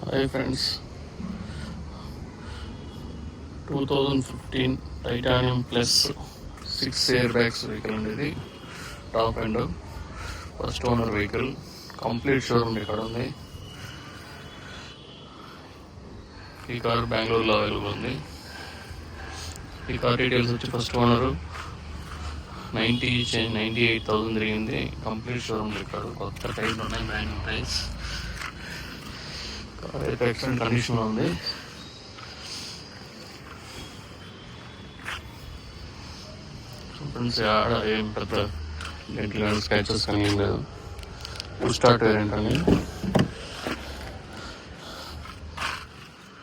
Hi friends, 2015 titanium plus 6 air bags vehicle అండి. ఇది top and first owner vehicle. Complete showroom ఇక్కడ ఉంది. ఈ కార్ బెంగళూరులో అవైలబుల్ ఉంది. ఈ కార్ డీటెయిల్స్ వచ్చి ఫస్ట్ ఓనరు 98,000 తిరిగింది. Complete showroom record. కొత్త టైర్లు ఉన్నాయి, బ్రాండ్ న్యూ టైర్స్. కార్ అయితే ఎక్సలెంట్ కండిషన్లో ఉంది. ఫ్రెండ్స్, ఆడ ఏం పెద్ద డెంట్లు కానీ స్క్రాచెస్ కానీ ఏం లేదు. ఫుల్ స్టార్ట్ వేరియంట్ అని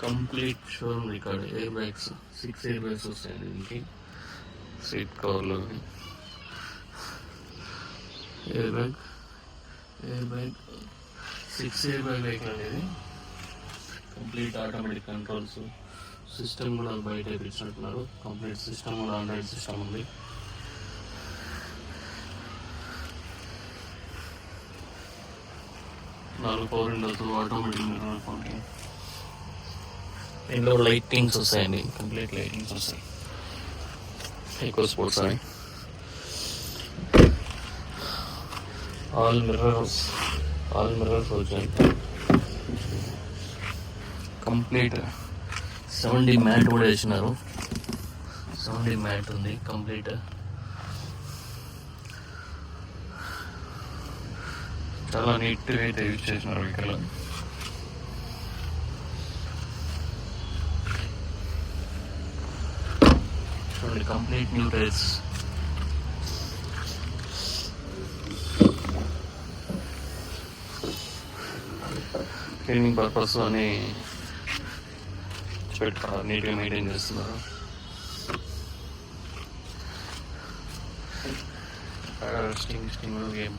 complete showroom record. Air bags 6 air bags వస్తాయండి దీనికి. సీట్ కవర్లో air bag 6 air bag vehicle అనేది. కంప్లీట్ ఆటోమేటిక్ కంట్రోల్స్, సిస్టమ్ కూడా బయట ఇచ్చినట్టున్నారు. కంప్లీట్ సిస్టమ్ కూడా ఆండ్రాయిడ్ సిస్టమ్ ఉంది. నాలుగు power Windows, automatic mirror folding. ఇందులో లైటింగ్స్ వస్తాయండి, కంప్లీట్ లైటింగ్స్ వస్తాయి. ఈకో స్పోర్ట్స్ అని ఆల్ మిర్రర్స్ వచ్చాయి. కంప్లీట్ 7D మ్యాట్ కూడా వేసినారు. 7D మ్యాట్ ఉంది కంప్లీట్. చాలా నీట్గా అయితే యూజ్ చేసినారు వెహికల్. చూడండి, complete new tyres. Cleaning purpose అని పెట్టుకున్నారు, నీట్గా మెయింటైన్ చేస్తున్నారు. స్టింగ్ గేమ్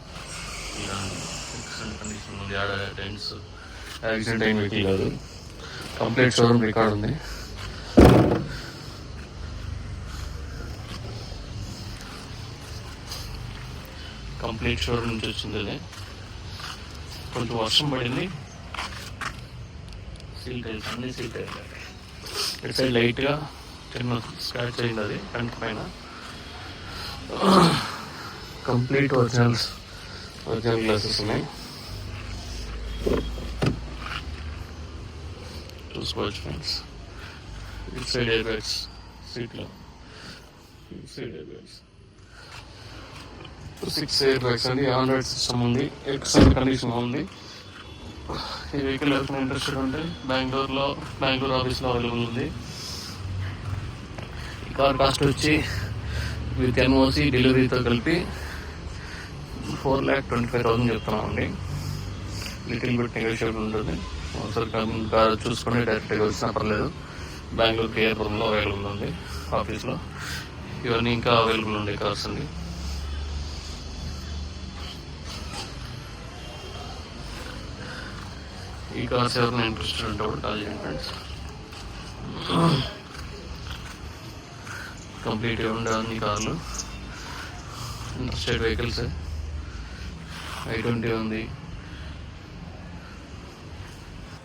ఎక్సలెంట్ కండిషన్ ఉంది. ఆడ టెంట్స్ యాక్సిడెంట్ అయిన వెహికల్ కాదు. కంప్లీట్ షోరూమ్ రికార్డ్ ఉంది. కంప్లీట్ షోరూమ్ నుంచి వచ్చింది అది. కొంచెం వర్షం పడింది. సీల్ టైల్స్ అన్ని సీల్ టైల్స్. ఇటు సైడ్ లైట్గా చిన్న స్క్రాచ్ అయింది అది ఫ్రంట్ పైన. కంప్లీట్ ఒరిజినల్ గ్లాసెస్ ఉన్నాయి. చూసుకోవచ్చు ఫ్రెండ్స్. ఇటు సైడ్ ఎయిర్ బ్యాగ్స్ సీట్లో. ఇటు side air bags 6 air bags అండి. ఆండ్రాయిడ్ సిస్టమ్ ఉంది. ఎక్సలెంట్ కండిషన్లో ఉంది. ఈ వెహికల్ ఎవరికైనా ఇంట్రెస్టెడ్ ఉంటే బెంగళూరు ఆఫీస్లో అవైలబుల్ ఉంది. ఈ కార్ కాస్ట్ వచ్చి విత్ ఎన్ఓసి డెలివరీతో కలిపి 4,25,000 చెప్తున్నామండి. లిటిల్ బిట్ నెగోషియబుల్ ఉంటుంది. ఒకసారి కార్ చూసుకొని డైరెక్ట్గా వచ్చినా పర్లేదు. బెంగళూరు కేఆర్పురంలో అవైలబుల్ ఉంది ఆఫీస్లో. ఇవన్నీ ఇంకా అవైలబుల్ ఉండే కార్స్ అండి. ఈ కార్స్ ఎవరైనా ఇంట్రెస్టెడ్ ఉంటే కూడా కాల్ చేయండి ఫ్రెండ్స్. కంప్లీట్గా ఉండే అన్ని కార్లు ఇంట్రెస్టెడ్ వెహికల్స్. i20 ఉంది,